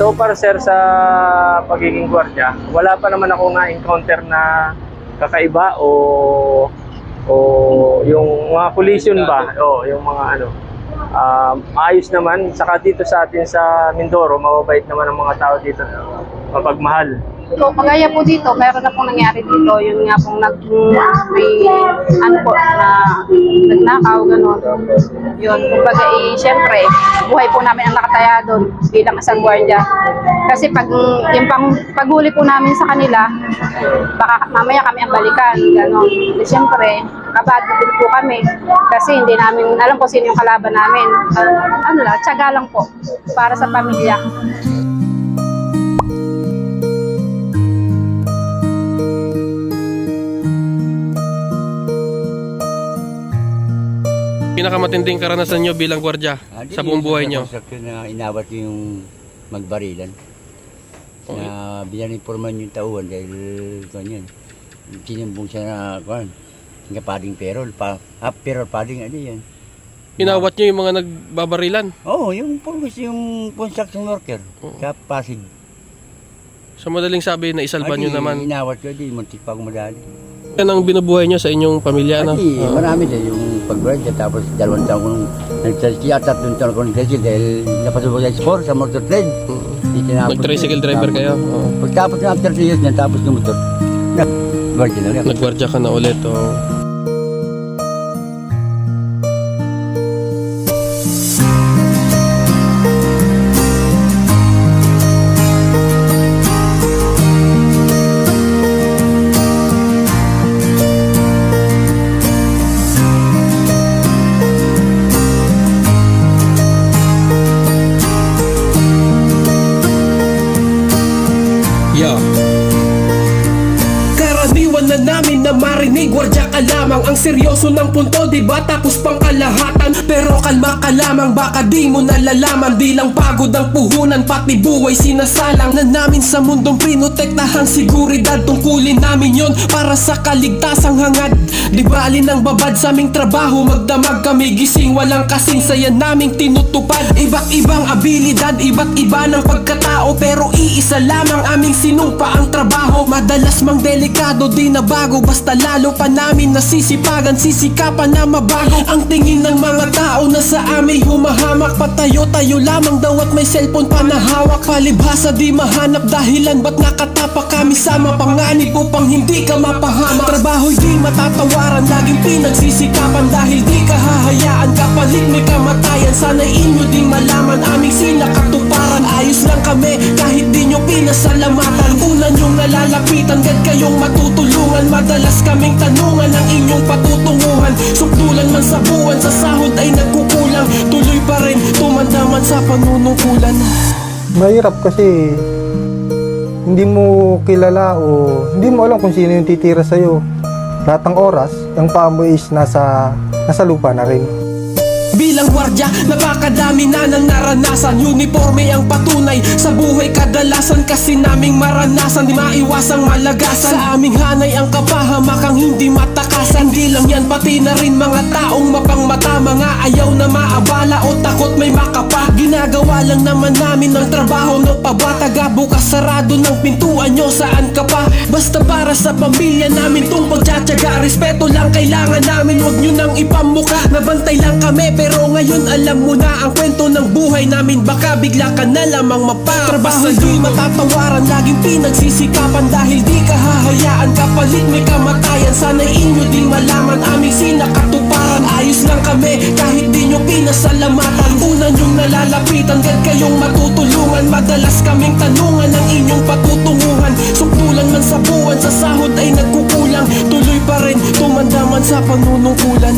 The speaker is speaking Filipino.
So far sir, sa pagiging gwardiya, wala pa naman ako na-encounter na kakaiba o yung mga collision ba, yung mga ano, ayos naman. Saka dito sa atin sa Mindoro, mababait naman ang mga tao dito, mapagmahal. So, kagaya po dito, meron na pong nangyari dito, yun nga pong nagnakaw, gano'n. Yun, kumbaga siyempre, buhay po namin ang nakataya doon bilang isang gwardiya. Kasi pag paghuli po namin sa kanila, baka mamaya kami ang balikan, gano'n. Siyempre, kabado din po kami kasi hindi namin alam kung sino yung kalaban namin. Tiyaga lang po para sa pamilya. Pinakamatinding karanasan nyo bilang gwardiya sa buong buhay nyo? Na inawat yung magbarilan. Okay. Na binaninforman yung tauhan dahil ganyan. Sinumbong siya na kuhan. Nga pading perol. Perol pading ano yan. Inawat nyo yung mga nagbabarilan? Oo, yung construction worker. Sa Pasig. So madaling sabi na isalba nyo naman? Inawat ko, di muntik pa akong madali. Yan ang binubuhay nyo sa inyong pamilya, no? Marami din yung pag-gwardiya, tapos 2 taon kong nag-tricycle, 3 taon kong nag-tricycle dahil napasubok sa sport sa motor trade. Nag-tricycle driver kayo? Pagtapos na after 3 years na, tapos ng motor, nag-gwardiya na ulit. Nag-gwardiya ka na ulit, Karaniwan na namin na marinig, gwardiya ka lamang. Ang seryoso ng punto, diba? Tapos pang kalahatan. Pero kalma ka lamang, baka di mo nalalaman. Di lang pagod ang puhunan, pati buhay sinasalang na namin sa mundong pinotektahan. Siguridad, tungkulin namin yon para sa kaligtasang hangad. Di bali ng babad sa aming trabaho, magdamag kami gising, walang kasing saya naming tinutupad. Iba't ibang abilidad, iba't iba ng pagkatao, pero iisa lamang aming sinumpa ang trabaho. Madalas mang delikado, di na bago, basta lalo pa namin nasisipagan, sisikapan na mabago. Ang tingin ng mga tao na sa amin humahamak, patayo-tayo lamang daw at may cellphone pa na hawak. Palibhasa di mahanap dahilan, ba't nakatapak kami sa mapanganib upang hindi ka mapahamak. Trabaho'y di matatawaran, laging pinagsisikapan dahil di ka hahayaan, kapalit may kamatayan. Sana'y inyo ding malaman aming sinakatuparan. Ayos lang kami kahit di nyo pinasalamatan. Una nyong nalalapitan, gad kayong matutulungan. Madalas kaming tanungan ang inyong patutunguhan. Sukdulan man sa buwan, sa sahod ay nagkukulang. Tuloy pa rin, tumanda man sa panunungkulan. Mahirap kasi hindi mo kilala o hindi mo alam kung sino yung titira sa'yo. Lahat ng oras, yung paa mo is nasa lupa na rin. Bilang gwardiya, napakadami na ng naranasan. Uniforme ang patunay sa buhay kadalasan, kasi naming maranasan, di maiwasang malagasan. Sa aming hanay ang kapahamakang hindi matakasan. Di lang yan, pati na rin mga taong mapangmata, mga ayaw na maabala o takot may makapa. Ginagawa lang naman namin ang trabaho ng pabataga. Bukas sarado ng pintuan nyo, saan ka pa? Basta para sa pamilya namin tong pagtsatsaga. Respeto lang kailangan namin, huwag nyo nang ipamuka. Nabantay lang kami, pero ngayon alam mo na ang kwento ng buhay namin. Baka bigla ka na lamang mapapa. Basta di matatawaran, laging pinagsisikapan dahil di ka hahayaan, kapalit may kamatayan. Sana'y inyo ding malaman aming sinakatuparan. Ayos lang kami kahit di nyo pinasalamatan. Una nyong nalalapitan, gad kayong matutulungan. Madalas kaming tanungan ang inyong patutunguhan. Sukdulan man sa buwan, sa sahod ay nagkukulang. Tuloy pa rin, tumanda man sa panunungkulan.